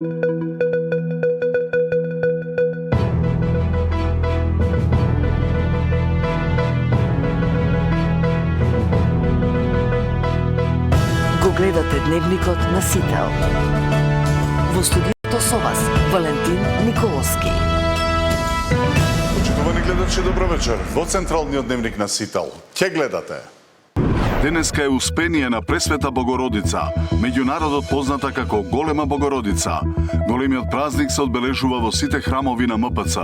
Го гледате Дневникот на Сител. Во студиото со вас Валентин Николовски. Почитувани гледачи, добро вечер. Во централниот Дневник на Сител ќе гледате: денеска е Успение на Пресвета Богородица, меѓу народот позната како Голема Богородица. Големиот празник се одбележува во сите храмови на МПЦ.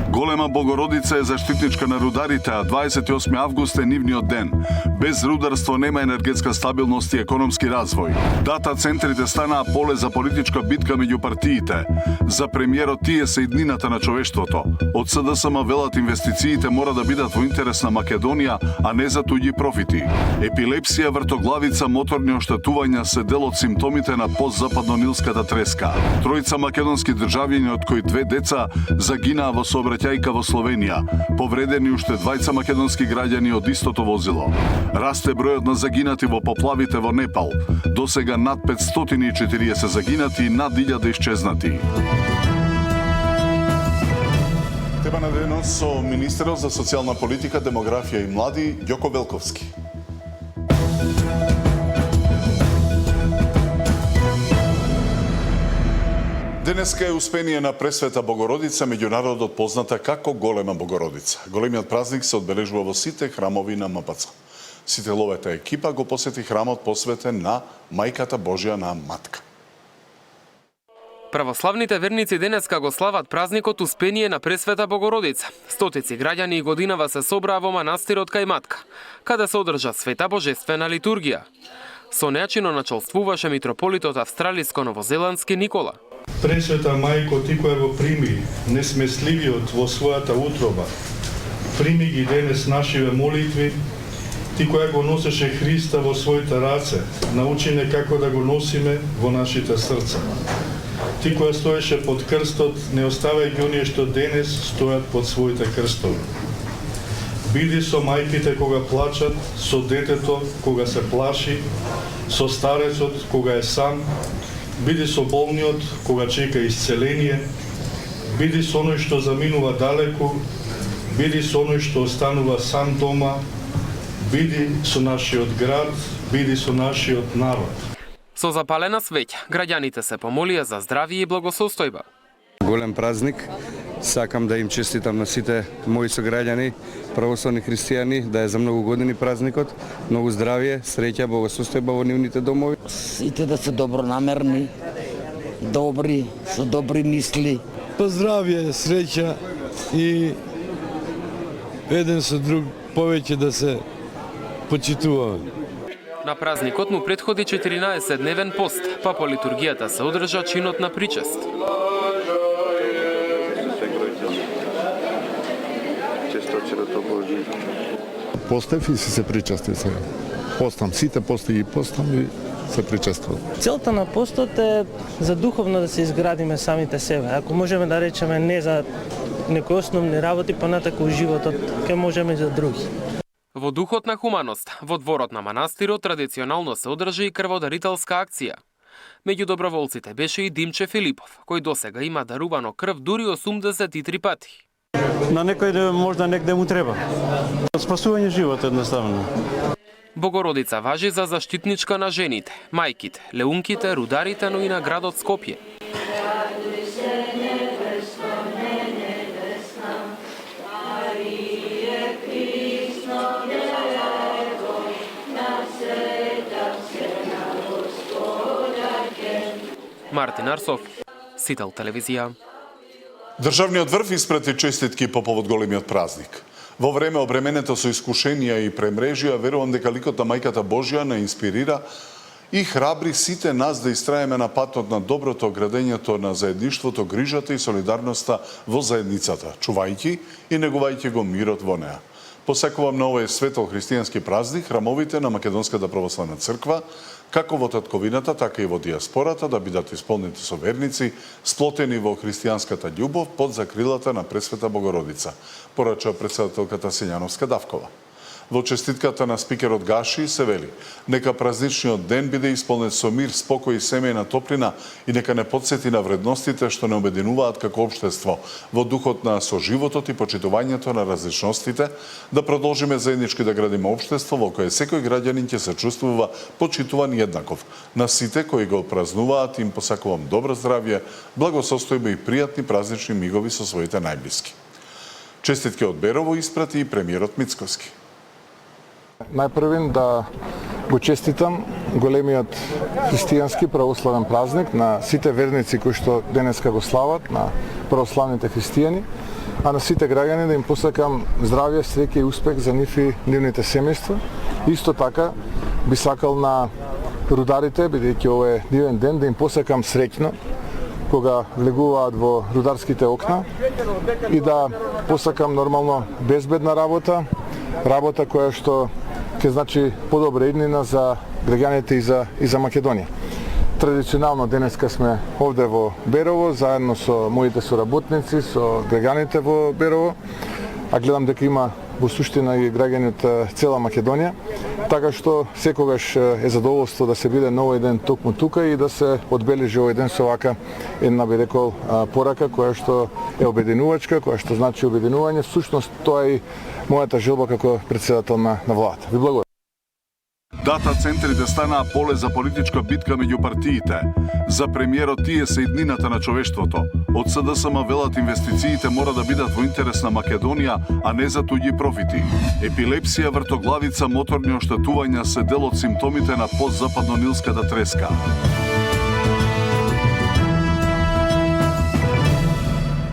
Голема Богородица е заштитничка на рударите, а 28 август е нивниот ден. Без рударство нема енергетска стабилност и економски развој. Дата центрите станаа поле за политичка битка меѓу партиите. За премиерот тие се иднината на човештвото. Од СДСМ велат инвестициите мора да бидат во интерес на Македонија, а не за туѓи профити. Епилепсија, вртоглавица, моторни оштетувања се дел од симптомите на постзападно-нилската треска. Тројца македонски државјани, од кои 2 деца загинаа во сообраќајка во Словенија. Повредени уште 2 македонски граѓани од истото возило. Расте бројот на загинати во поплавите во Непал. Досега над 540 загинати и над 1000 исчезнати. Тема на денот со министерот за социјална политика, демографија и млади Ѓоко Велковски. Денеска е Успение на Пресвета Богородица, меѓу народот позната како Голема Богородица. Големиот празник се одбележува во сите храмови на МПЦ. Сителовата екипа го посети храмот посветен на Мајката Божја на Матка. Православните верници денеска го слават празникот Успение на Пресвета Богородица. Стотици граѓани и годинава се собраа во манастирот кај Матка, каде се одржа света божествена литургија. Со неа началствуваше митрополитот австралиско-новозеландски Никола. Пресвета Мајко, ти која го прими несмесливиот во својата утроба, прими ги денес нашиве молитви, ти која го носеше Христа во своите раце, научи не како да го носиме во нашите срца. Ти која стоеше под крстот, не оставај ги оние што денес стојат под своите крстови. Биди со мајките кога плачат, со детето кога се плаши, со старецот кога е сам, биди со болниот кога чека исцеление, биди со оној што заминува далеку, биди со оној што останува сам дома, биди со нашиот град, биди со нашиот народ. Со запалена свеќа, граѓаните се помолија за здравје и благосостојба. Голем празник, сакам да им честитам на сите мои сограѓани, православни христијани, да е за многу години празникот, многу здравје, среќа, благосостојба во нивните домови. Сите да се добронамерни, добри, со добри мисли. Здравје, среќа и еден со друг повеќе да се почитуваме. На празникот му претходи 14-дневен пост, па по литургијата се одржа чинот на причест. Постев и си се причасти сега. Постам, сите пости и постам и се причествувам. Целта на постот е за духовно да се изградиме самите себе. Ако можеме да речеме не за некои основни работи, понатаку во животот, ке можеме и за други. Во духот на хуманост, во дворот на манастирот традиционално се одржа и крводарителска акција. Меѓу доброволците беше и Димче Филипов, кој досега има дарувано крв дури 83 пати. На некој можда негде му треба. Спасување живот едноставно. Богородица важи за заштитничка на жените, мајките, леунките, рударите, но и на градот Скопје. Мартин Арсов, Сител телевизија. Државниот врв испрати честитки по повод големиот празник. Во време обременето со искушенија и премрежија, верувам дека ликот на Мајката Божја не инспирира и храбри сите нас да истраеме на патот на доброто, градењето на заедништвото, грижата и солидарноста во заедницата, чувајќи и негувајќи го мирот во неа. Посекувам на овој светол христијански празник храмовите на Македонската православна црква, како во татковината, така и во диаспората, да бидат исполнети со верници, сплотени во христијанската љубов под закрилата на Пресвета Богородица, порача председателката Сењановска Давкова. Во честитката на спикерот Гаши се вели: нека празничниот ден биде исполнет со мир, спокој и семејна топлина и нека не потсети на вредностите што не обединуваат како општество во духот на соживотот и почитувањето на различностите, да продолжиме заеднички да градиме општество во кое секој граѓанин ќе се чувствува почитуван еднаков. На сите кои го празнуваат им посакувам добро здравје, благосостојба и пријатни празнични мигови со своите најблиски. Честитки од Берово испрати и премиерот Мицкоски. Најпрвин да го честитам големиот христијански православен празник на сите верници кои што денеска го слават, на православните христијани, а на сите граѓани да им посакам здравје, среќа и успех за нив и нивните семејства. Исто така би сакал на рударите, бидејќи ова е дивен ден, да им посакам среќно кога влегуваат во рударските окна и да посакам нормално безбедна работа која што ќе значи подобра иднина за граѓаните и за Македонија. Традиционално денеска сме овде во Берово, заедно со моите соработници, со граѓаните во Берово, а гледам дека има во суштина и граѓани од цела Македонија, така што секогаш е задоволство да се биде на овој ден токму тука и да се одбележи овој ден со вака една, би рекол, порака која што е обединувачка, која што значи обединување. Всушност тоа е и мојата желба како председател на владата. Ви благодарам. Дата центрите станаа поле за политичка битка меѓу партиите. За премиерот тие се иднината на човештвото. Од СДСМ велат инвестициите мора да бидат во интерес на Македонија, а не за туѓи профити. Епилепсија, вртоглавица, моторни оштетувања се дел од симптомите на постзападно-нилската треска.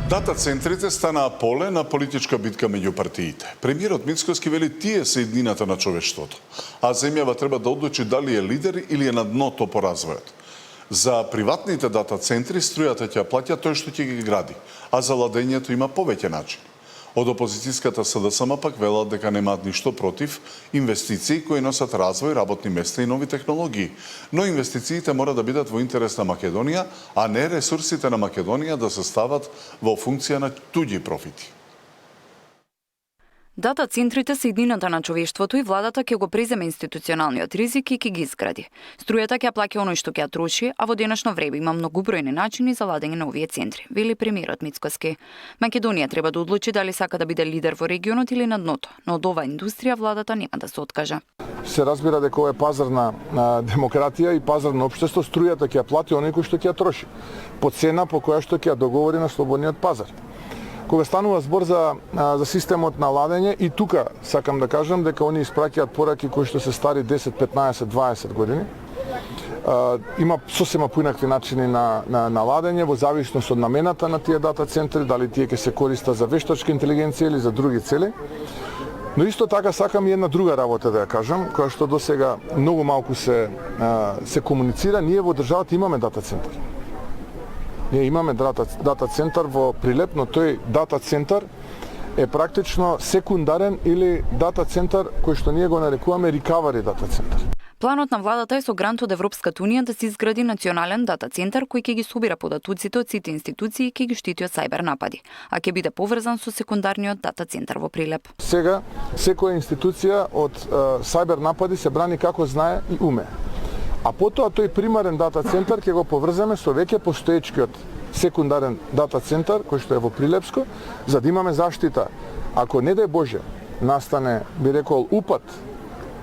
Дата центрите станаа поле на политичка битка меѓу партиите. Премиерот Мицкоски вели тие се иднината на човештвото, а земјава треба да одлучи дали е лидер или е на дното по развојот. За приватните дата центри струјата ќе плаќа тој што ќе ги гради, а за ладењето има повеќе начини. Од опозицијската СДСМ пак велат дека немаат ништо против инвестиции кои носат развој, работни места и нови технологии. Но инвестициите мора да бидат во интерес на Македонија, а не ресурсите на Македонија да се стават во функција на туѓи профити. Дата центрите се иднината на човештвото и владата ќе го преземе институционалниот ризик и ќе ги изгради. Струјата ќе ја плаќа оној што ќе ја троши, а во денешно време има многобројни начини за ладење на овие центри, вели премиерот Мицкоски. Македонија треба да одлучи дали сака да биде лидер во регионот или на дното, но од оваа индустрија владата нема да се откаже. Се разбира дека ова е пазар на демократија и пазар на општество, струјата ќе ја плати оној кој што ќе ја троши, по цена по која што ќе ја договори на слободниот пазар. Кога станува збор за системот на ладење, и тука сакам да кажам дека они испраќаат пораки кои што се стари 10, 15, 20 години. Има сосема поинакви начини на ладење во зависност од намената на тие дата центри, дали тие ќе се користат за вештачка интелигенција или за други цели. Но исто така сакам и една друга работа да ја кажам, која што досега многу малку се комуницира. Ние во државата имаме дата центри. Ние имаме дата центар во Прилеп, но тој дата центар е практично секундарен или дата центар кој што ние го нарекуваме recovery дата центар. Планот на владата е со грант од Европската унија да се изгради национален дата центар кој ќе ги собира податоците од сите институции и ќе ги штити од сајбер напади, а ќе биде поврзан со секундарниот дата центар во Прилеп. Сега секоја институција од сајбер напади се брани како знае и уме. А потоа тој примарен дата центар ќе го поврземе со веќе постоечкиот секундарен дата центар кој што е во Прилепско, за да имаме заштита. Ако не дај Боже настане, би рекол, упад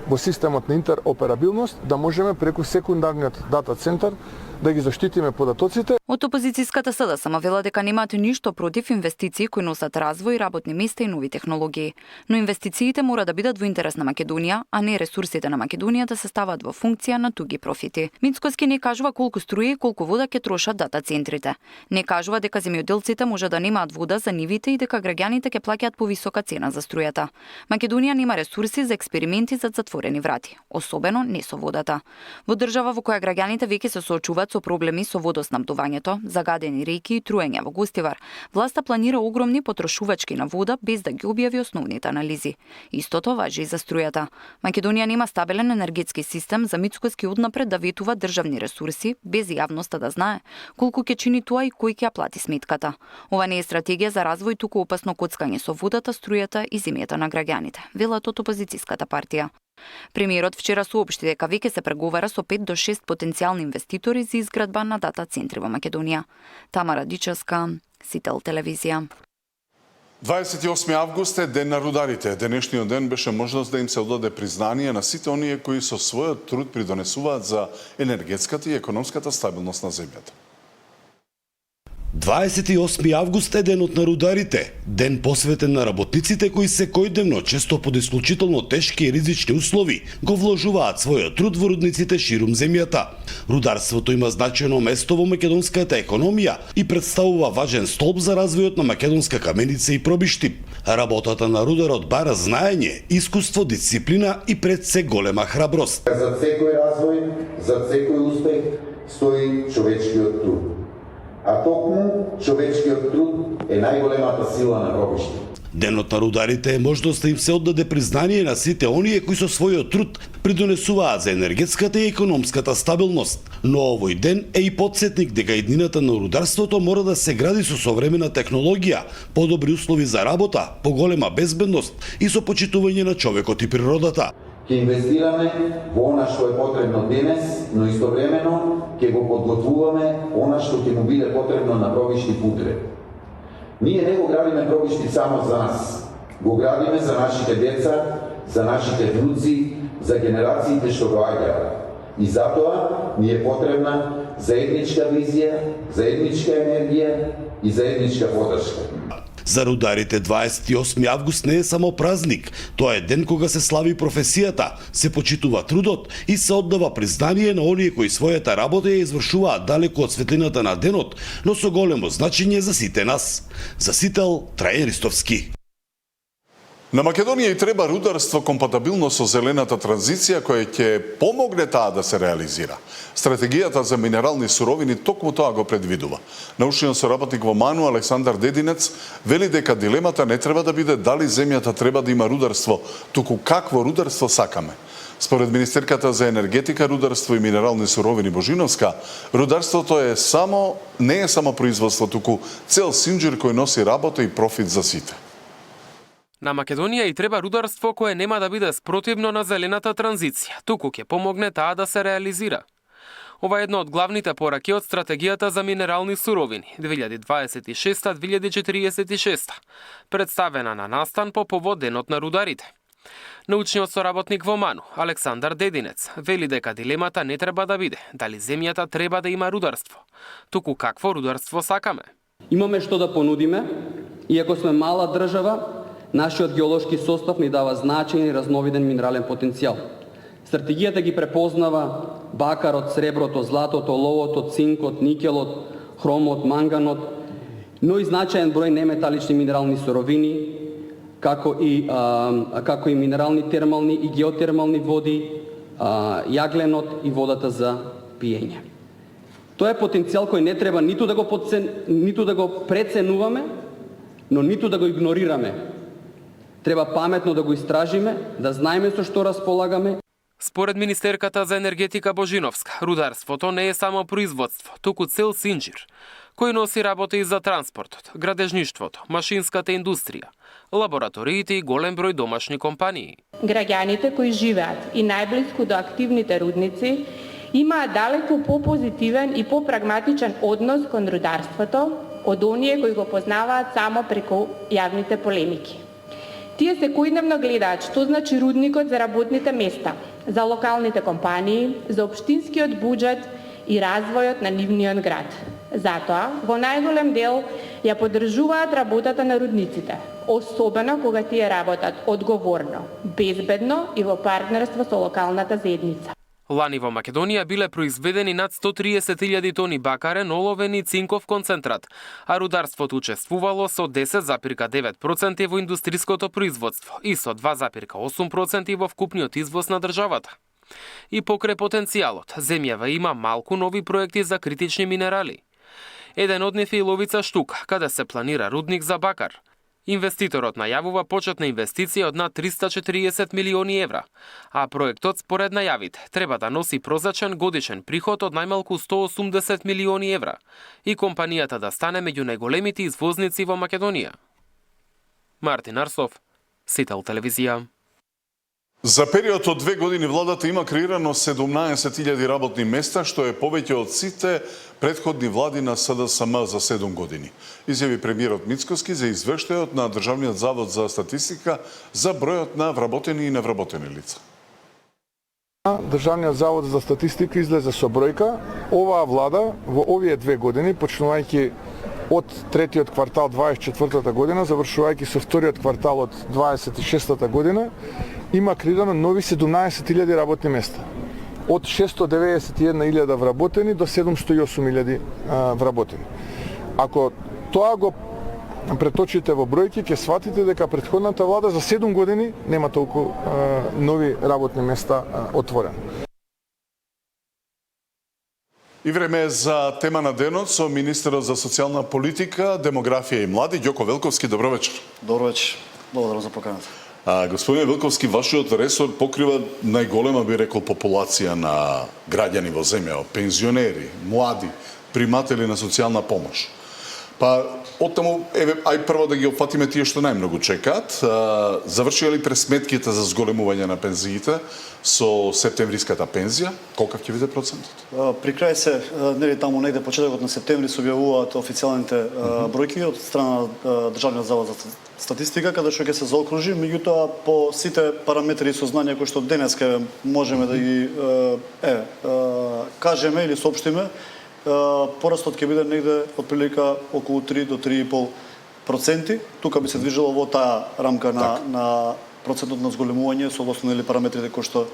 во системот на интероперабилност, да можеме преку секундарниот дата центар да ги заштитиме податоците. Од опозицијската СДСМ вела дека немаат ништо против инвестиции кои носат развој, работни места и нови технологии. Но инвестициите мора да бидат во интерес на Македонија, а не ресурсите на Македонија да се стават во функција на туги профити. Мицкоски не кажува колку струја и колку вода ќе трошат дата центрите. Не кажува дека земјоделците може да немаат вода за нивите и дека граѓаните ќе плаќаат повисока цена за струјата. Македонија нема ресурси за експерименти за затворени врати, особено не со водата. Во држава во која граѓаните веќе се соочуваат со проблеми со водоснабдувањето, загадени реки и труење во Гостивар, власта планира огромни потрошувачки на вода без да ги објави основните анализи. Истото важи и за струјата. Македонија нема стабилен енергетски систем за мицкоски однапред да ветува државни ресурси без јавноста да знае колку ќе чини тоа и кој ќе ја плати сметката. Ова не е стратегија за развој, туку опасно коцкање со водата, струјата и земјата на граѓаните, велат од опозицијската партија. Премиерот вчера соопшти дека веќе се преговара со 5 до 6 потенцијални инвеститори за изградба на дата центри во Македонија. Тамара Дичевска, Сител телевизија. 28 август е ден на рударите. Денешниот ден беше можност да им се одаде признание на сите оние кои со својот труд придонесуваат за енергетската и економската стабилност на земјата. 28 август е денот на рударите, ден посветен на работниците кои секојдневно, често под исклучително тешки и ризични услови, го вложуваат својот труд во рудниците ширум земјата. Рударството има значајно место во македонската економија и представува важен столб за развојот на македонска каменица и пробишти. Работата на рударот бара знаење, искуство, дисциплина и пред се голема храброст. За секој развој, за секој успех стои човечкиот труд. А токму човечкиот труд е најголемата сила на пробишти. Денот на рударите е можност да им се оддаде признание на сите оние кои со својот труд придонесуваат за енергетската и економската стабилност. Но овој ден е и потсетник дека иднината на рударството мора да се гради со современа технологија, подобри услови за работа, поголема безбедност и со почитување на човекот и природата. Ќе инвестираме во она што е потребно денес, но истовремено ќе го подготвуваме она што ќе му биде потребно на пробишти утре. Ние не го градиме пробишти само за нас. Го градиме за нашите деца, за нашите внуци, за генерациите што доаѓаат. И затоа ни е потребна заедничка визија, заедничка енергија и заедничка поддршка. За рударите 28 август не е само празник, тоа е ден кога се слави професијата, се почитува трудот и се оддава признание на оние кои својата работа ја извршуваат далеку од светлината на денот, но со големо значење за сите нас. За Сител, Трајан Ристовски. На Македонија и треба рударство компатибилно со зелената транзиција која ќе помогне таа да се реализира. Стратегијата за минерални суровини токму тоа го предвидува. Научниот соработник во МАНУ Александар Дединец вели дека дилемата не треба да биде дали земјата треба да има рударство, туку какво рударство сакаме. Според министерката за енергетика, рударство и минерални суровини Божиновска, рударството не е само производство, туку цел синџир кој носи работа и профит за сите. На Македонија и треба рударство кое нема да биде спротивно на зелената транзиција, туку ќе помогне таа да се реализира. Ова е една од главните пораки од стратегијата за минерални суровини 2026-2046, представена на настан по повод денот на рударите. Научниот соработник во МАНУ Александар Дединец вели дека дилемата не треба да биде дали земјата треба да има рударство, туку какво рударство сакаме. Имаме што да понудиме, иако сме мала држава, нашиот геолошки состав ни дава значајен и разновиден минерален потенцијал. Стратегијата ги препознава бакарот, среброто, златото, оловото, цинкот, никелот, хромот, манганот, но и значаен број неметалични минерални суровини, како и минерални термални и геотермални води, јагленот и водата за пиење. Тоа е потенцијал кој не треба ниту да го преценуваме, но ниту да го игнорираме. Треба паметно да го истражиме, да знаеме со што располагаме. Според министерката за енергетика Божиновска, рударството не е само производство, туку цел синџир, кој носи работа и за транспортот, градежништвото, машинската индустрија, лабораториите и голем број домашни компании. Граѓаните кои живеат и најблиску до активните рудници имаат далеку попозитивен и попрагматичен однос кон рударството од оние кои го познаваат само преку јавните полемики. Тие секојдневно гледаат што значи рудникот за работните места, за локалните компании, за општинскиот буџет и развојот на нивниот град. Затоа, во најголем дел ја поддржуваат работата на рудниците, особено кога тие работат одговорно, безбедно и во партнерство со локалната заедница. Лани во Македонија биле произведени над 130.000 тони бакарен, оловен и цинков концентрат, а рударството учествувало со 10,9% во индустриското производство и со 2,8% во вкупниот извоз на државата. И покрај потенцијалот, земјава има малку нови проекти за критични минерали. Еден од нив е и Ловица Штук, каде се планира рудник за бакар. Инвеститорот најавува почетна инвестиција од над 340 милиони евра, а проектот според најавите треба да носи прозрачен годишен приход од најмалку 180 милиони евра и компанијата да стане меѓу најголемите извозници во Македонија. Мартин Арсов, Сител телевизија. За период од 2 години владата има креирано 17.000 работни места, што е повеќе од сите претходни влади на СДСМ за 7 години. Изјави премиерот Мицкоски за извештајот на Државниот завод за статистика за бројот на вработени и невработени лица. Државниот завод за статистика излезе со бројка. Оваа влада во овие 2 години, почнувајќи од третиот квартал 24-та година, завршувајќи со вториот квартал од 26-та година, има креирано нови 17.000 работни места. Од 691.000 вработени до 708.000 вработени. Ако тоа го преточите во бројки, ќе сватите дека претходната влада за 7 години нема толку нови работни места отворени. И време е за тема на денот со министерот за социјална политика, демографија и млади, Ѓоко Велковски. Добро вечер. Добро вечер. Благодарам за поканата. Господине Велковски, вашиот ресор покрива најголема, би рекол, популација на граѓани во земја, пензионери, млади, приматели на социјална помош. Па, оттаму, ај прво да ги опфатиме тие што најмногу чекаат. Завршија ли пресметките за зголемување на пензиите со септемвриската пензија? Колкав ќе биде процентот? При крај се, нели таму негде почетокот на септември се објавуваат официјалните бројки од страна на Државниот завод за статистика, каде што ќе се заокружи, меѓутоа по сите параметри и сознанија кои што денеска можеме да ги кажеме или соопштиме, порастот ќе биде негде од прилика околу 3 до 3,5%. Тука би се движило во таа рамка на процентот на зголемување согласно нели параметрите кои што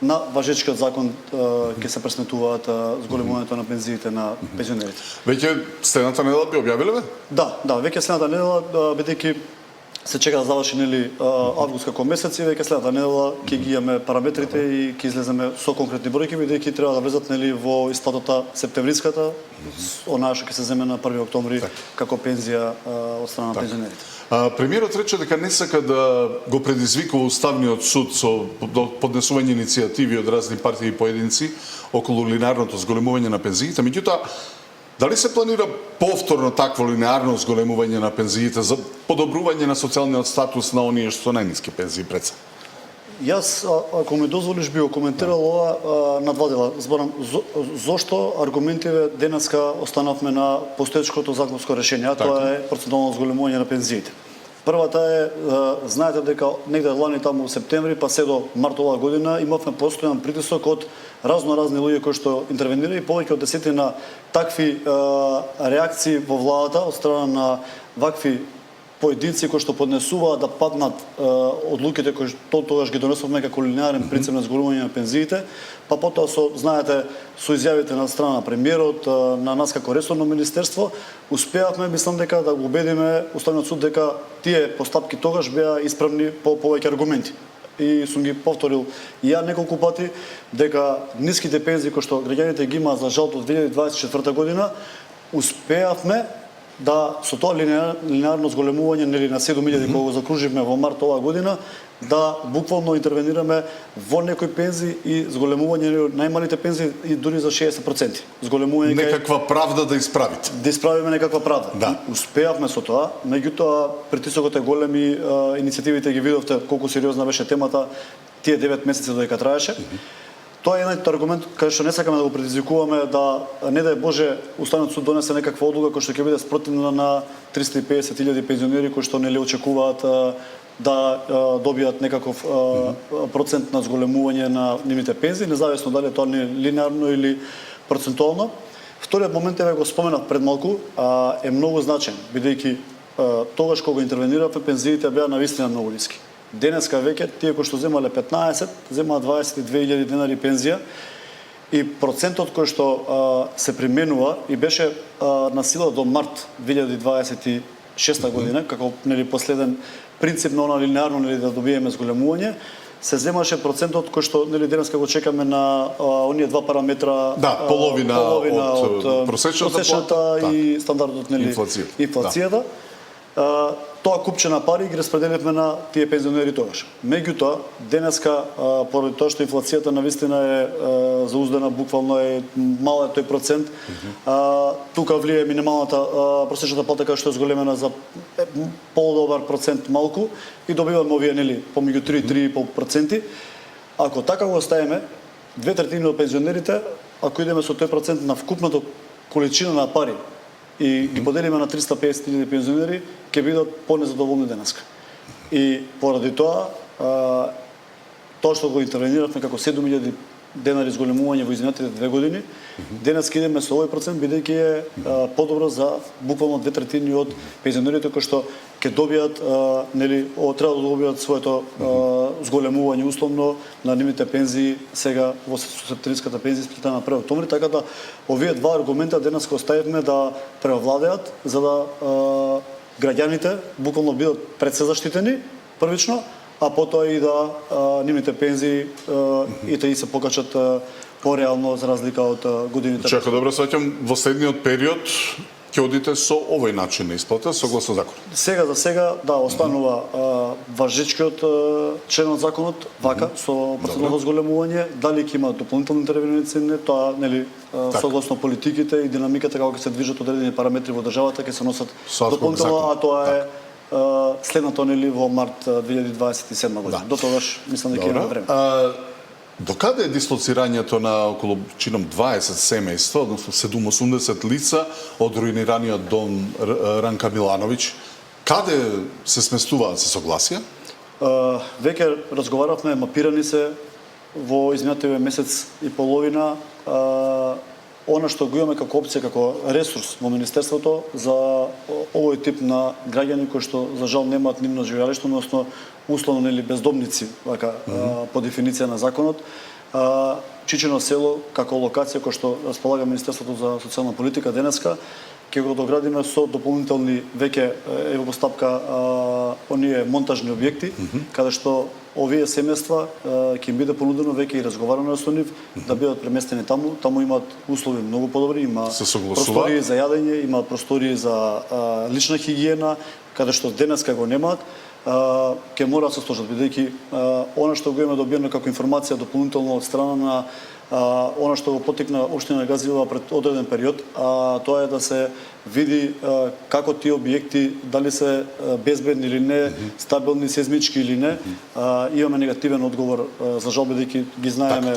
на важечкиот закон ќе се пресметуваат зголемувањето на пензиите на пензионерите. Веќе следната недела би објавиле? Да, веќе следната недела, бидејќи се чека да заврши нели август како месец и веќе следната недела ќе ги имаме параметрите и ќе излеземе со конкретни бројки, бидејќи треба да влезат нели во исплатата септемвриската, онаа што ќе се земе на 1 октомври како пензија од страна на пензионерите. Премиерот рече дека не сака да го предизвикува Уставниот суд со поднесување иницијативи од разни партии и поединци околу линеарното зголемување на пензиите, меѓутоа дали се планира повторно такво линеарно зголемување на пензиите за подобрување на социјалниот статус на оние што најниски пензии пред се? Јас, ако ми дозволиш, би го коментирал ова на два дела. Зборам, зошто аргументиве денеска останавме на постоечкото законско решение, а тоа е процентуално зголемување на пензиите. Првата е, знаете дека негде лани таму во септември, па се до март оваа година, имавме постојан притисок од разни луѓе кои што интервенира и повеќе од 10 на такви реакции во владата од страна на вакви поединци кои што поднесуваат да паднат одлуките кои што тогаш ги донесовме како линеарен принцип на зголемување на пензиите, па потоа знаете, со изјавите на страна на премиерот, на нас како ресорно министерство, успеавме, мислам дека да го убедиме Уставниот суд дека тие постапки тогаш беа исправни по повеќе аргументи. И сум ги повторил и ја неколку пати дека ниските пензии кои што граѓаните ги имаат за жал до 2024 година, успеавме да со тоа линеарно зголемување нели на 7.000 кога го закруживме во март оваа година, да буквално интервенираме во некои пензии и зголемување најмалите пензии и дури за 60%. Зголемување некаква правда да исправите. Да исправиме некаква правда. Да. Успеавме со тоа, меѓутоа притисокот е голем и иницијативите ги видовте колку сериозна беше темата тие 9 месеци додека траеше. Тоа е еден аргумент кај што не сакаме да го предизвикуваме да не дај Боже Уставниот суд донесе некаква одлука која што ќе биде спротивна на 350.000 пензионери кои што нели очекуваат да добијат некаков процент на зголемување на нивните пензии, независно дали тоа не е линеарно или процентуално. Вториот момент го споменав пред малку, е многу значен, бидејќи тогаш кога интервениравме пензиите беа навистина многу ниски. Денеска веќе тие кои што земале 15, земаат 22.000 денари пензија и процентот кој што се применува и беше на сила до март 2026 година, како нели последен принцип на она линеарно нели да добиеме зголемување, се земаше процентот кој што нели денеска го чекаме на оние два параметра, половина од просечната и стандардот нели инфлацијата. Тоа купче на пари ги распределивме на тие пензионери тогаш. Меѓутоа, денеска, поради тоа што инфлацијата навистина е зауздена, буквално е мал тој процент, тука влие минималната просечната плата која што е зголемена за полудобар процент малку и добиваме овие нели помеѓу 3-3,5%. Ако така го оставиме, 2/3 од пензионерите, ако идеме со тој процент на вкупната количина на пари и ги поделиме на 350.000 пензионери, ќе бидат понезадоволни денеска. И поради тоа, тоа што го интервениравме како 7.000 денари зголемување во изминатите 2 години, денес идеме со овој процент, бидејќи е подобро за буквално 2/3 од пензионерите кои што ќе добијат, нели, треба да добијат своето зголемување условно на нивните пензии сега во септемвриската пензија сплитена на 1 октомври, така да овие два аргумента денес оставивме да превладеат за да граѓаните буквално бидат пред се заштитени првично, а потоа и да нивните пензии и да и се покачат пореално за разлика од годините. Чака добро сваќам, во следниот период ќе одите со овој начин на исплата согласно законот. Сега за сега останува важечкиот член од законот вака со процентно зголемување, дали ќе има дополнителни интервенции, не, тоа нели согласно политиките и динамиката како ќе се движат одредени параметри во државата ќе се носат дополнително, а тоа е следното нели во март 2027 година. До тогаш мислам дека има време. Докаде е дислоцирањето на околу чином 20 семејства, односно 87 лица од руинираниот дом Ранка Милановиќ? Каде се сместуваат, се согласија? Веќе разговаравме, мапирани се во изминативе месец и половина. Она што го имаме како опција, како ресурс во Министерството за овој тип на граѓани кои што за жал немаат нивно живеалиште, односно условно нели бездомници, вака по дефиниција на законот. Чичино село како локација кој што располага Министерството за социјална политика денеска ќе го доградиме со дополнителни веќе е во постапка оние монтажни објекти каде што овие семејства ќе им биде понудено веќе и разговарано со нив да бидат преместени таму. Таму имаат услови многу подобри, има простории за јадење, има простории за лична хигиена, каде што денеска го немаат. Ќе мора да се сложат, бидејќи она што го имаме добиено како информација дополнително од страна на она што го потикна општина Газилева пред одреден период, тоа е да се види како тие објекти дали се безбедни или не, стабилни сеизмички или не. Имаме негативен одговор за жал, бидејќи ги знаеме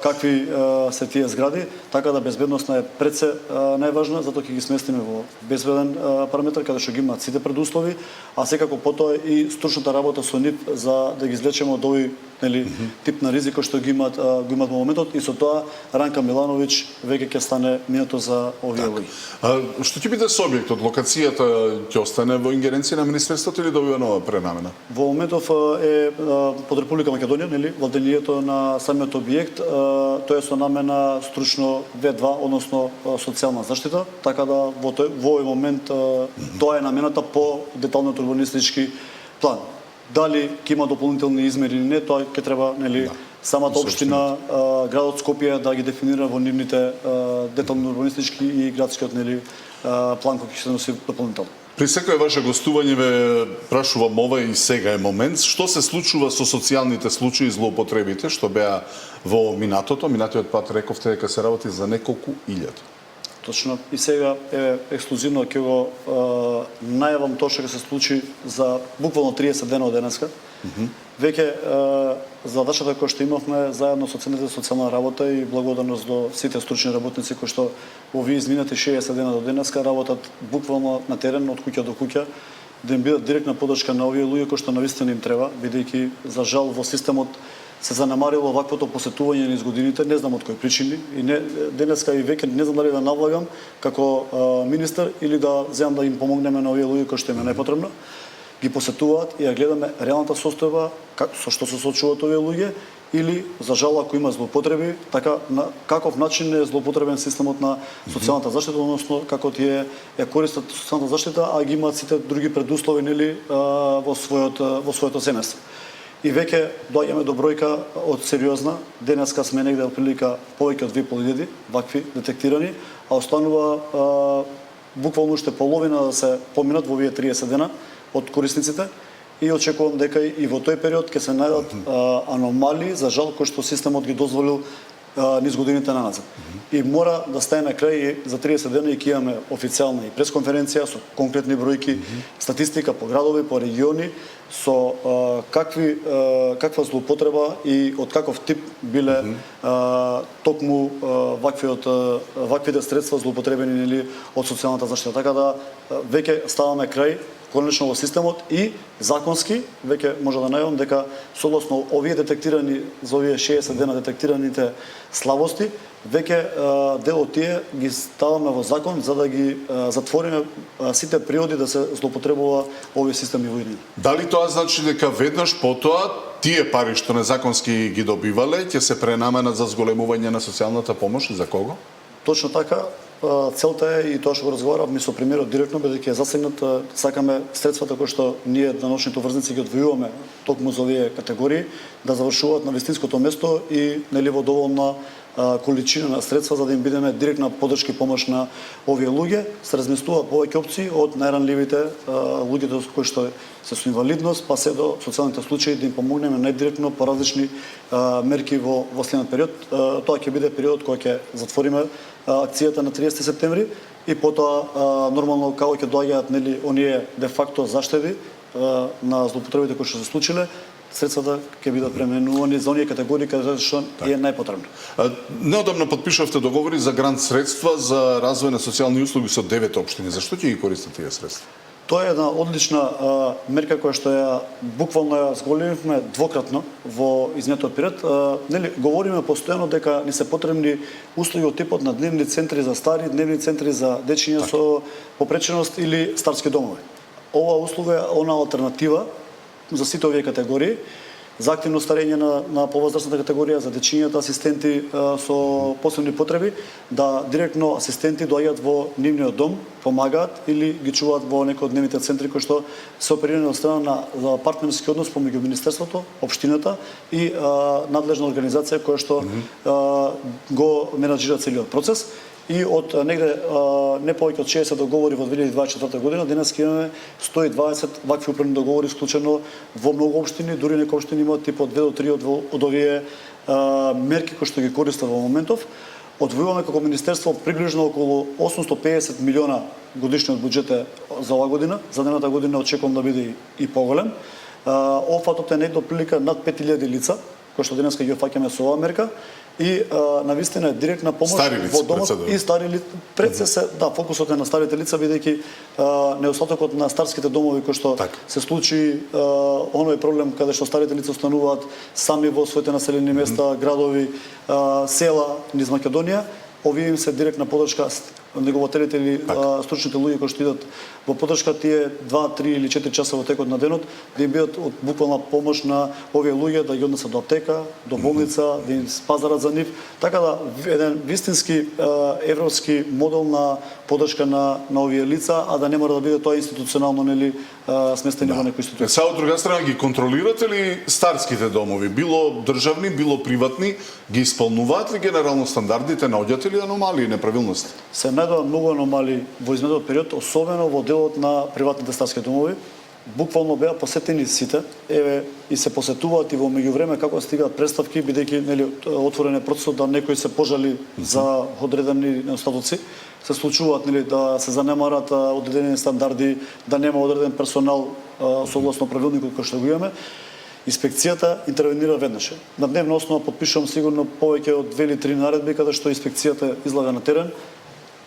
какви се тие згради, така да безбедноста е пред се најважна, затоа ќе ги сместиме во безбеден параметар каде што ги имаат сите предуслови, а секако потоа и стручната работа со нив за да ги излечеме од овој тип на ризик што ги имаат во моментот, и со тоа Ранка Милановиќ веќе ќе стане минато за овие луѓе. Што ќе биде со објектот? Локацијата ќе остане во ингеренција на Министерството или добива нова пренамена? Во моментов е под Република Македонија, нели, владението на самиот објект, тој е со намена стручно В2, односно социјална заштита, така да во овој момент тоа е намената по деталниот урбанистички план. Дали ќе има дополнителни измери или не, тоа ќе треба, нели, самата општина, градот Скопје да ги дефинира во нивните детални урбанистички и градскиот, нели, план кој ќе се носи дополнително. При секој ваше гостување ве прашувам ова и сега е момент, што се случува со социјалните случаи и злоупотребите што беа во минатиот пат рековте дека се работи за неколку илјади. Точно, и сега е ексклузивно ќе го најавам тоа што ќе се случи за буквално 30 дена од денеска. Веќе задачата која што имавме заедно со Центарот за социјална работа и благодарност до сите стручни работници кои што овие изминати 60 дена до денеска работат буквално на терен од куќа до куќа, да им бидат директна подршка на овие луѓе кои што навистина им треба, бидејќи за жал во системот се занемарило ваквото посетување низ годините, не знам од кои причини, и денеска и веќе не знам дали да навлагам како министер или да земам да им помогнеме на овие луѓе кои што им е најпотребно. Ги посетуваат и ја гледаме реалната состојба со што се соочуваат овие луѓе, или за жал ако има злоупотреби, така каков начин е злоупотребен системот на социјалната заштита, односно како тие ја користат социјалната заштита, а ги имаат сите други предуслови, нели, во своето семејство. И веќе доаѓаме до бројка од сериозна. Денеска сме негде отприлика повеќе од 2500 вакви детектирани, а останува буквално уште половина да се поминат во овие 30 дена од корисниците и очекувам дека и во тој период ќе се најдат аномалии, за жал, кои што системот ги дозволил низ годините наназад. И мора да стане на крај и за 30 дена и ќе имаме официјална и пресконференција со конкретни бројки, статистика по градови, по региони, со каква злоупотреба и од каков тип биле токму ваквите средства злоупотребени или од социјалната заштита. Така да веќе ставаме крај конечно во системот и законски веќе може да најавам дека согласно овие детектирани за овие 60 дена детектираните слабости, веќе дел од тие ги ставаме во закон за да ги затвориме сите приоди да се злоупотребува овие системи во иднина. Дали тоа значи дека веднаш потоа тие пари што незаконски ги добивале ќе се пренаменат за зголемување на социјалната помош? За кого? Точно така. Целта е, и тоа што го разговаравме со премиерот директно, бидејќи е засегнат, сакаме средствата кои што ние научните врзници ги одвојуваме токму за овие категории да завршуваат на вистинското место и нели во доволна количина на средства за да им бидеме директна поддршка и помош на овие луѓе. Се разместуваат повеќе опции од најранливите луѓето кои што се со инвалидност, па се до социјалните случаи да им помогнеме најдиректно по различни мерки во следниот период. Тоа ќе биде периодот кога ќе затвориме акцијата на 30 септември и потоа нормално како ќе доаѓаат нели оние де факто заштеди на злоупотребите кои што се случиле, средствата ќе бидат пременувани за оние категории каде што е најпотребно. Неодамна подпишавте договори за грант средства за развој на социјални услуги со 9 општини. Зашто ќе ги користат тие средства? Тоа е една одлична мерка која што ја буквално ја зголемивме двократно во изминатиот период. Нели говориме постојано дека ни се потребни услуги од типот на дневни центри за стари, дневни центри за дечиња со попреченост или старски домови. Ова услуга е она алтернатива за сите овие категории, за активно старење на повозрастната категорија, за дечињата асистенти со посебни потреби, да директно асистенти доаѓаат во нивниот дом, помагаат или ги чуваат во некои од дневните центри кои што се оперирани од страна на партнерски однос помеѓу Министерството, општината и надлежна организација која што го менаџира целиот процес. И од негде не повеќе од 60 договори во 2024 година, денес имаме 120 вакви управни договори склучено во многу општини, дури некои општини имаат тип од 2 до 3 од овие мерки кои што ги користат во моментов. Одвојуваме како министерство приближно околу 850 милиона годишниот буџет за оваа година, за наредната година очекувам да биде и поголем. Опфатот е негде отприлика над 5000 лица, кои што денеска ги опфаќаме со оваа мерка. И навистина е директна помош во домот и стари лица. Пред се фокусот е на старите лица, бидејќи недостатокот на старските домови кои што се случи оној проблем каде што старите лица остануваат сами во своите населени места, градови, села низ Македонија. Овие им се директна поддршка, негователите или стручните луѓе кои што идат во поддршка тие 2, 3 или 4 часа во текот на денот, да им бидат од буквална помош на овие луѓе, да ги однесат до аптека, до болница, да им пазарат за нив. Така да еден вистински европски модел на поддршка на овие лица, а да не мора да биде тоа институционално нели сместени во некои институции. Са од друга страна ги контролирате ли старските домови, било државни, било приватни, ги исполнуваат ли генерално стандардите, наоѓате ли аномалии и неправилности? Се најдоа многу аномалии во изминатиот период, особено во делот на приватните старски домови. Буквално беа посетени сите, и се посетуваат и во меѓувреме како стигаат представки, бидејќи нели отворен е процесот да некој се пожали за одредени недостатоци, се случуваат нели да се занемарат одредени стандарди, да нема одреден персонал согласно правилникот кој што го имаме. Инспекцијата интервенира веднаш. На дневна основа потпишувам сигурно повеќе од 2 или 3 наредби каде што инспекцијата излага на терен.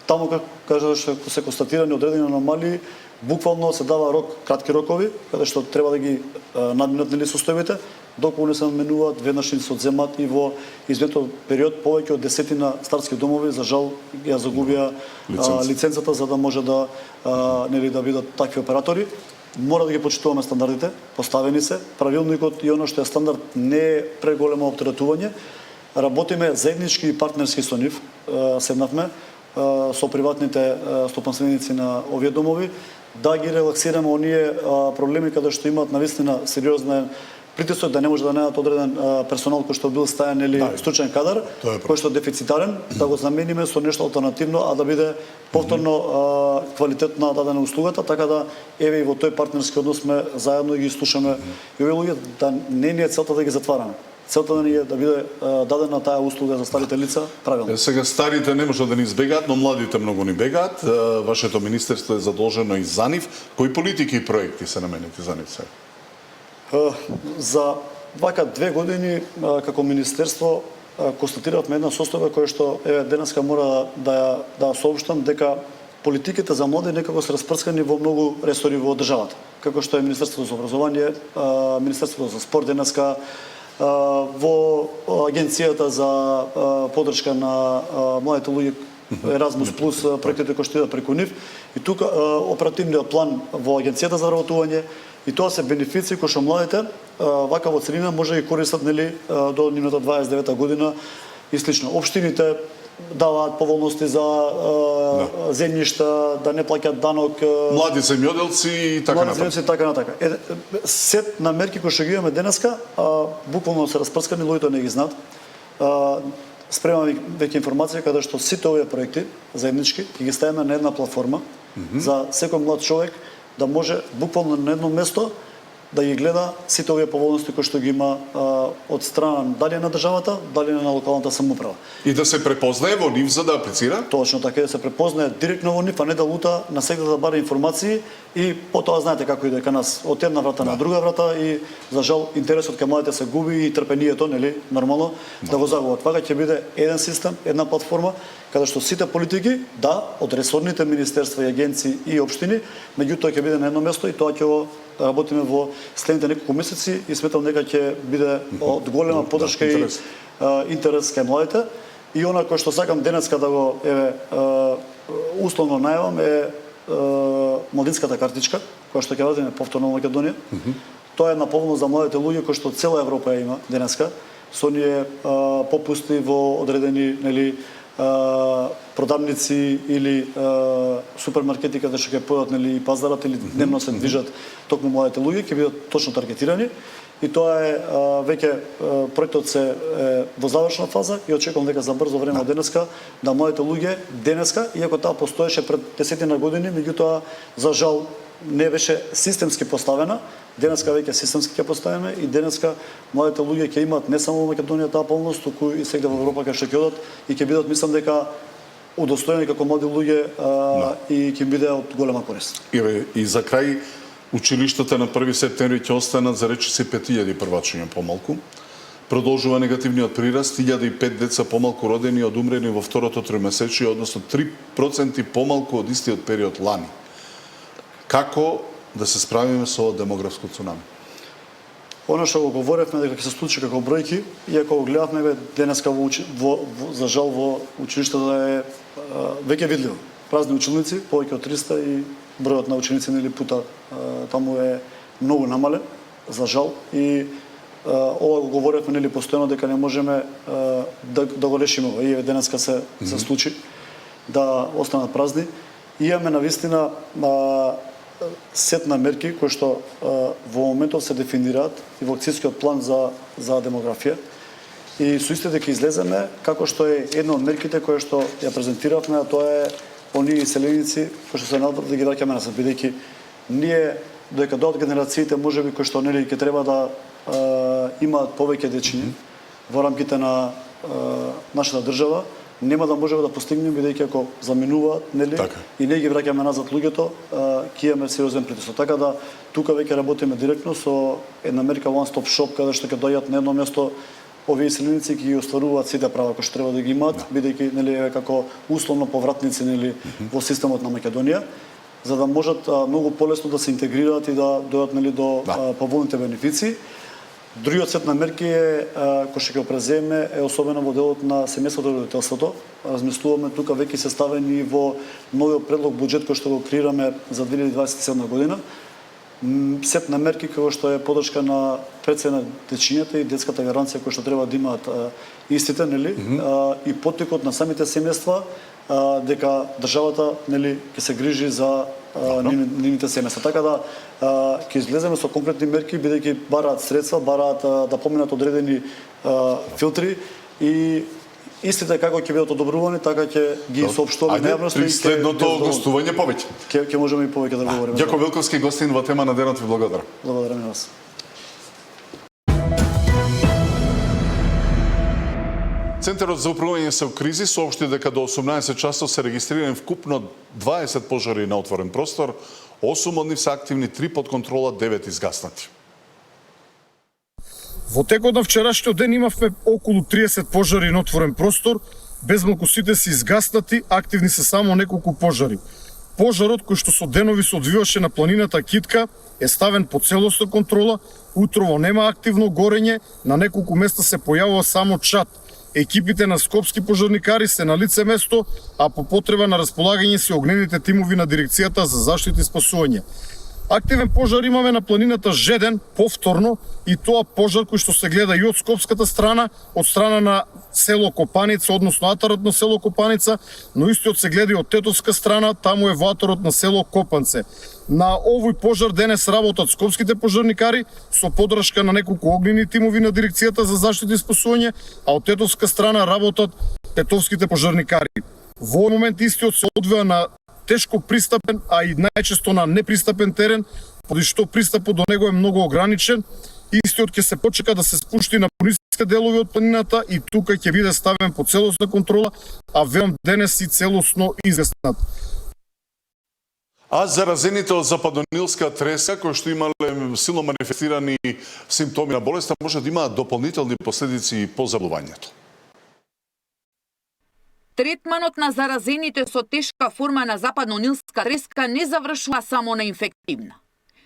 Таму каде што се констатирани одредени аномалии, буквално се дава рок, кратки рокови, каде што треба да ги надминат нели состојбите, доколку не се надминуваат, веднаш им се одземат и во изминатиот период повеќе од 10 старски домови за жал ја загубија лиценцата за да може да нели да бидат такви оператори. Мора да ги почитуваме стандардите, поставени се, правилникот и оно што е стандард не е преголемо оптеретување. Работиме заеднички и партнерски со нив, седнавме со приватните стопанственици на овие домови, да ги релаксираме оние проблеми каде што имаат навистина сериозен притисок да не може да најдат одреден персонал кој што бил стаен или стручен кадар, кој што е дефицитарен, да го замениме со нешто алтернативно, а да биде повторно квалитетна дадена услугата, така да еве и во тој партнерски однос сме заедно и ги слушаме и овие луѓе, да не ни е целта да ги затвараме. Целта ни е да биде дадена таа услуга за старите лица правилно. Сега старите не можат да ни избегаат, но младите многу ни бегаат. Вашето министерство е задолжено и за нив. Кои политики и проекти се наменети за нив сега? За вака 2 години како министерство констатиравме една состојба која што денеска мора да соопштам дека политиките за млади некако се распрскани во многу ресори во државата. Како што е Министерството за образование, Министерството за спорт денеска, во Агенцијата за поддршка на младите луѓе Erasmus Plus проектите кои што идат преку нив, и тука оперативниот план во Агенцијата за работување, и тоа се бенефиции кои што младите вака во целина може да ги користат до нивната 29 година и слично. Општините даваат поволности за земјишта, да не плаќаат данок. Млади земјоделци и така натаму. Сет на мерки кои што ги имаме денеска, буквално се распрскани, луѓето не ги знаат. Спремаме веќе информација каде што сите овие проекти заеднички ги ставиме на една платформа за секој млад човек да може буквално на едно место да ги гледа сите овие поволности кои што ги има од страна дали на државата, дали на локалната самоуправа. И да се препознае во нив за да аплицира? Точно така, да се препознае директно во нив, а не да лута на секој да бара информации и потоа знаете како иде кај нас од една врата на друга врата и за жал интересот кај младите се губи и трпението, нели, нормално да го загубат. Вака ќе биде еден систем, една платформа каде што сите политики, од ресорните министерства и агенции и општини, меѓутоа ќе биде на едно место и тоа ќе го работиме во следните неколку месеци и сметам дека ќе биде од голема поддршка и интерес кај младите. И она кој што сакам денеска да го условно најавам е младинската картичка, која што ќе вадиме повторно во Македонија. Тоа е една поволност за младите луѓе кои што цела Европа ја има денеска, со оние попусти во одредени, нели, продавници или супермаркети каде што ќе појдат, нели, пазарат или дневно се движат токму младите луѓе, ќе бидат точно таргетирани. И тоа е веќе проектот се во завршна фаза и очекувам дека за брзо време од денеска да младите луѓе денеска, иако таа постоеше пред 10 години, меѓутоа за жал не беше системски поставена, денеска веќе системски ќе поставиме и денеска младите луѓе ќе имаат не само во Македонија таа полност, туку и сегде во Европа кај што ќе одат и ќе бидат, мислам дека удостоени како млади луѓе и ќе биде од голема корист. И за крај, училиштата на 1 септември ќе останат за речиси 5000 првачиња помалку. Продолжува негативниот прираст, 1005 деца помалку родени од умрени во второто тримесечие, односно 3% помалку од истиот период лани. Како да се справиме со демографско цунами? Оно што го говоревме дека ќе се случи како бројки, иако го гледавме денеска за жал во училиштата е веќе видливо. Празни училници, повеќе од 300 и бројот на ученици нели пута таму е многу намален, за жал, и ова го говоревме нели постојано дека не можеме да го решиме ова. И денеска се случи да останат празни. Имаме навистина сет на мерки кои што во моментот се дефинираат и во акцијскиот план за демографија. И со истите ќе излеземе како што е една од мерките која што ја презентиравме, а тоа е оние иселеници кои што се надвор да ги враќаме назад, бидејќи ние додека доаѓаат генерациите можеби кои што нели ќе треба да имаат повеќе дечиња во рамките на нашата држава, нема да можеме да постигнеме бидејќи ако заминуваат, нели, и не ги враќаме назад луѓето, ќе имаме сериозен притисок. Така да тука веќе работиме директно со една мерка One Stop Shop каде што ќе дојдат на едно место овие иселеници ќе ги остваруваат сите права кои што треба да ги имаат, бидејќи нели како условно повратници нели во системот на Македонија, за да можат многу полесно да се интегрираат и да дојдат нели до поволните бенефиции. Другиот сет на мерки кој што ќе го преземе е особено во делот на семејството и родителството. Размислуваме тука веќе се ставени во новиот предлог буџет кој што го креираме за 2027 година. Сет на мерки како што е поддршка на прецена дечињата и детската гаранција која што треба да имаат истите, нели, и поттикот на самите семејства дека државата нели ќе се грижи за нивните семејства. Така да ќе излеземе со конкретни мерки, бидејќи бараат средства, бараат да поминат одредени филтри и истите како ќе бидат одобрувани, така ќе ги соопштуваме на јавноста. При следното гостување повеќе. Ќе можеме и повеќе да говориме. Ѓако Велковски, гостин во тема на денот, ви благодарам. Благодарам и вас. Центарот за управување со кризи соопшти дека до 18 часот се регистрирани вкупно 20 пожари на отворен простор, 8 од нив се активни, 3 под контрола, 9 изгаснати. Во текот на вчерашниот ден имавме околу 30 пожари на отворен простор, безмалку сите се изгаснати, активни се само неколку пожари. Пожарот кој што со денови се одвиваше на планината Китка е ставен под целосна контрола, утрово нема активно горење, на неколку места се појавува само чад. Екипите на скопски пожарникари се на лице место, а по потреба на располагање се огнените тимови на Дирекцијата за заштита и спасување. Активен пожар имаме на планината Жеден, повторно, и тоа пожар кој што се гледа и од скопската страна, од страна на село Копаница, односно атарот на село Копаница, но истиот се гледа и од тетовска страна, таму е ваторот на село Копанце. На овој пожар денес работат скопските пожарникари со поддршка на неколку огнени тимови на Дирекцијата за заштита и спасување, а од тетовска страна работат тетовските пожарникари. Во овој момент истиот се одвива на тешко пристапен, а и најчесто на непристапен терен, поради што пристапот до него е многу ограничен. Истиот ќе се почека да се спушти на пониските делови од планината и тука ќе биде ставен под целосна контрола, а велам денес и целосно изгаснат. А заразените од западнонилска треска, кои што имале силно манифестирани симптоми на болеста, може да имаат дополнителни последици по заболувањето. Третманот на заразените со тешка форма на западнонилска треска не завршува само на инфективна.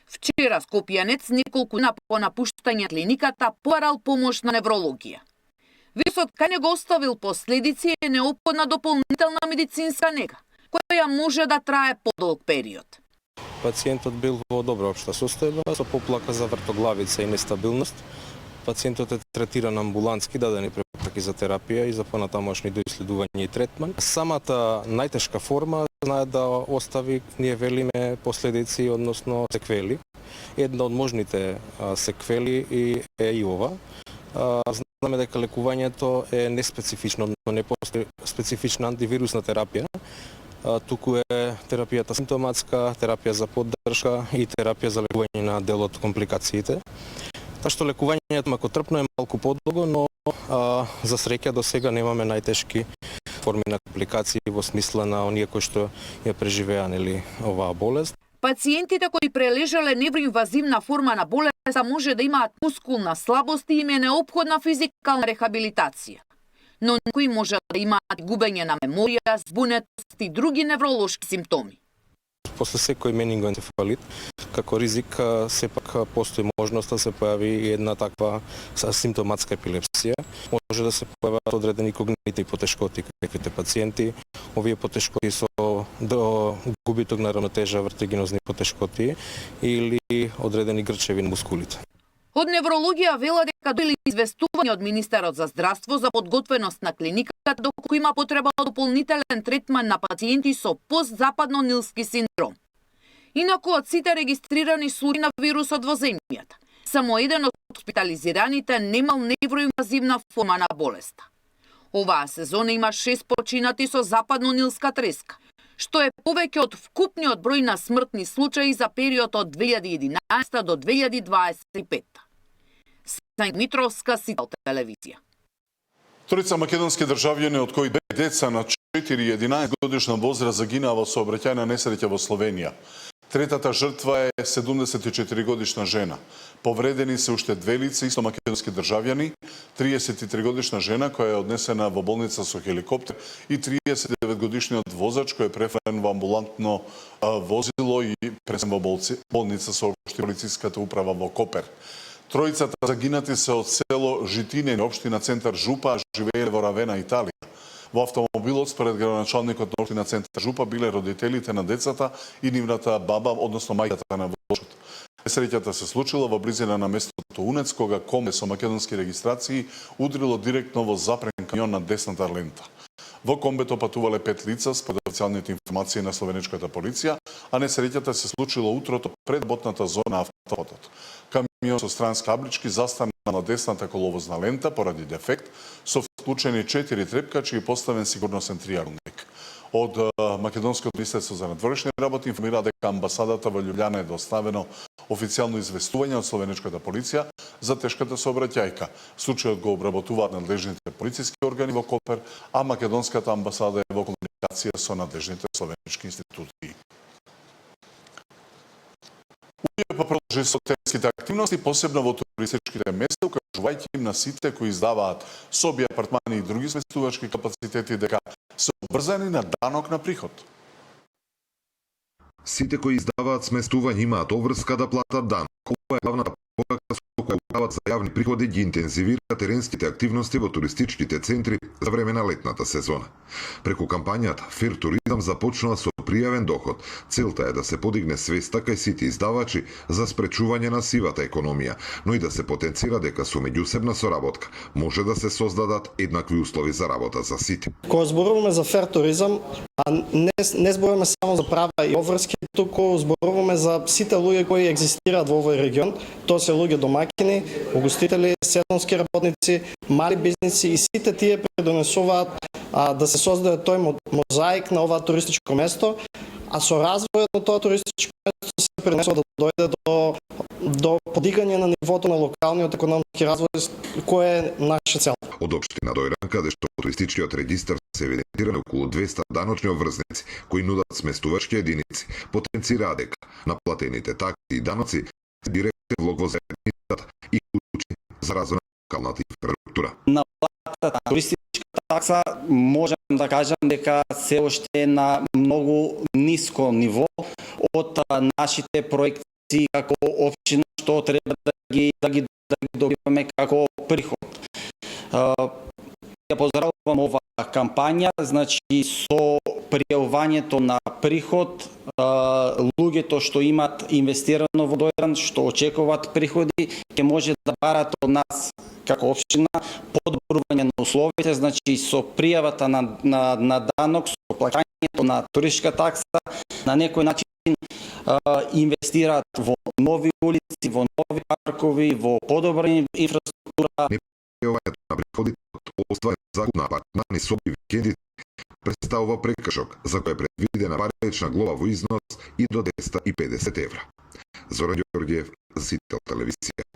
Вчера скопјанец неколку дена по напуштање клиниката поарал помош на неврологија. Вирусот кај него оставил последици е неопходна дополнителна медицинска нега, која може да трае подолг период. Пациентот бил во добра општа состојба, со поплака за вртоглавица и нестабилност. Пациентот е третиран амбулантски, дадени препораки за терапија и за понатамошни доиследување и третман. Самата најтешка форма знае да остави, ние велиме, последици, односно секвели. Една од можните секвели е и ова. Знаме дека лекувањето е неспецифично, но не постои специфична антивирусна терапија. Туку е терапијата симптоматска, терапија за поддршка и терапија за лекување на дел од компликациите. Та што лекувањето мако трпно е малку подолго, но за среќа до сега немаме најтешки форми на компликации во смисла на оние кои што ја преживеа оваа болест. Пациентите кои прележале невроинвазивна форма на болеста може да имаат мускулна слабост и им е неопходна физикална рехабилитација. Но некои може да имаат губење на меморија, збунетост и други невролошки симптоми. После секој менингоенцефалит, како ризик, сепак постои можност да се појави и една таква симптоматска епилепсија. Може да се појават одредени когнитивни потешкоти кај пациенти. Овие потешкоти со губиток на рамнотежа, вертигинозни потешкоти или одредени грчеви на мускулите. Од неврологија вела дека дојде известување од Министерот за здравство за подготвеност на клиниката доколку има потреба од дополнителен третман на пациенти со постзападнонилски синдром. Инаку од сите регистрирани случаи на вирусот во земјата, само еден од хоспитализираните немал невроинвазивна форма на болеста. Оваа сезона има 6 починати со западнонилска треска, што е повеќе од вкупниот број на смртни случаи за период од 2011 до 2025. Сањ Митровска, Сител телевизија. Тројца македонски државјани, од кои 2 деца на 4 и 11 годишна возраст загинаа во сообраќајна несреќа во Словенија. Третата жртва е 74 годишна жена. Повредени се уште 2 лица, исто македонски државјани, 33 годишна жена која е однесена во болница со хеликоптер и 39 годишниот возач кој е префрен во амбулантно возило и пресен во болница, соопшти полициската управа во Копер. Тројцата загинати се од село Житинени, општина Центар Жупа, живееле во Равена, Италија. Во автомобилот, според градоначалникот на општина Центар Жупа, биле родителите на децата и нивната баба, односно мајката на возачот. Несреќата се случила во близина на местото Унец, кога комбе со македонски регистрации удрило директно во запрен камион на десната лента. Во комбето патувале 5 лица според официјалните информации на словеничката полиција, а несреќата се случила утрото пред работната зона автопотот. Камион со странски таблички застана на десната коловозна лента поради дефект, со вклучени 4 трепкачи и поставен сигурносен триаголник. Од Македонското министерство за надворешни работи информира дека амбасадата во Љубљана е доставено официјално известување од словеничката полиција за тешката сообраќајка. Случајот го обработуваат надлежните полициски органи во Копер, а македонската амбасада е во комуникација со надлежните словенички институции. УЈЕП продолжи со теренските активности, посебно во туристичките места, укажувајќи им на сите кои издаваат соби, апартмани и други сместувачки капацитети дека се обврзани на данок на приход. Сите кои издаваат сместување имаат обврска да платат данок. Ова е главната порака со која управата за јавни приходи ги интензивира теренските активности во туристичките центри за време на летната сезона. Преку кампањата Фер туризам започнува со пријавен доход. Целта е да се подигне свеста кај сите издавачи за спречување на сивата економија, но и да се потенцира дека со меѓусебна соработка може да се создадат еднакви услови за работа за сите. Кога зборуваме за фер туризам, не зборуваме само за права и обврски, туку зборуваме за сите луѓе кои екзистираат во овој регион. Тоа се луѓе домаќини, угостители, сезонски работници, мали бизниси и сите тие придонесуваат да се создаде тој мозаик на ова туристичко место, а со развојот на тоа туристичко место се пренесува да дојде до подигање на нивото на локалниот економски развој, кој е наша цел. Од општина Дојран, каде што во туристичкиот регистар се евидентирани околу 200 даночни обврзници кои нудат сместувачки единици, потенцираа дека наплатените такси и даноци се директен влог во заедницата и клучи за развој на локалната инфраструктура. Наплатата на туристичка такса можам да кажам дека се уште на многу ниско ниво од нашите проекции како општина што треба да ги добиваме како приход. Ја поздравувам оваа кампања, значи со пријавувањето на приход, луѓето што имат инвестирано во Дојран, што очекуваат приходи, ќе може да барат од нас како општина подобрување на условите, значи со пријавата на данок, со плаќањето на туристичка такса, на некој начин инвестираат во нови улици, во нови паркови, во подобра инфраструктура. Непријавањето на приходите од остварен закуп на апартмани, соби, викенди представува прекршок за кој е предвидена парична глоба во износ и до 250 евра. Зоран Ѓорѓиев, Сител телевизија.